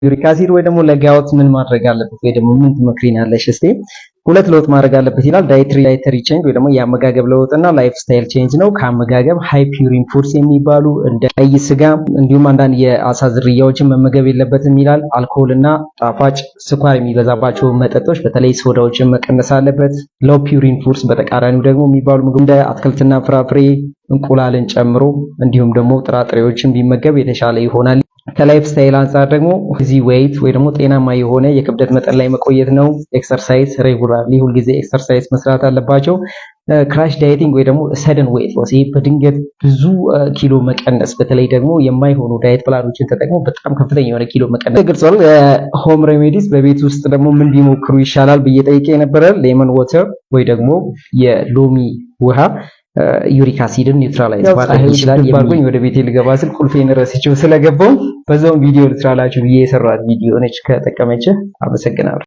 ዩሪክ አሲድ ወይ ደግሞ ለጋውት ምን ማድረግ አለበት ወይ ደግሞ ምን ትመክሪናለሽ? እስቲ ሁለት ለውጥ ማድረግ አለበት ይላል። ዳይተሪ ቼንጅ ወይ ደግሞ የአመጋገብ ለውጥና ላይፍ ስታይል ቼንጅ ነው። ከአመጋገብ ሃይ ፒውሪን ፉድስ የሚባሉ እንደ ቀይ ስጋ እንዲሁም አንዳንድ የአሳ ዝርያዎችን መመገብ የለበትም ይላል። አልኮልና ጣፋጭ ስኳር የሚበዛባቸው መጠጦች በተለይ ሶዳዎችን መቀነስ አለበት። ሎው ፒውሪን ፉድስ በተቃራኒው ደግሞ የሚባሉ ምግብ እንደ አትክልትና ፍራፍሬ እንቁላልን ጨምሮ እንዲሁም ደግሞ ጥራጥሬዎችን ቢመገብ የተሻለ ይሆናል። ከላይፍ ስታይል አንፃር ደግሞ ዚ ዌይት ወይ ደግሞ ጤናማ የሆነ የክብደት መጠን ላይ መቆየት ነው። ኤክሰርሳይዝ ሬጉላርሊ ሁልጊዜ ኤክሰርሳይዝ መስራት አለባቸው። ክራሽ ዳይቲንግ ወይ ደግሞ ሰደን ዌይት ሎስ ይሄ በድንገት ብዙ ኪሎ መቀነስ በተለይ ደግሞ የማይሆኑ ዳይት ፕላኖችን ተጠቅሞ በጣም ከፍተኛ የሆነ ኪሎ መቀነስ ገልጿል። ሆም ሬሜዲስ በቤት ውስጥ ደግሞ ምን ቢሞክሩ ይሻላል ብዬ ጠይቄ የነበረ ሌመን ዋተር ወይ ደግሞ የሎሚ ውሃ ዩሪክ አሲድን ኒውትራላይዝ ማድረግ ይችላል። ባልኩኝ ወደ ቤቴ ልገባ ስል ቁልፌን ረስቼው ስለገባው በዛው ቪዲዮ ልትራላችሁ ብዬ የሰራሁት ቪዲዮ ነች። ከጠቀመች አመሰግናለሁ።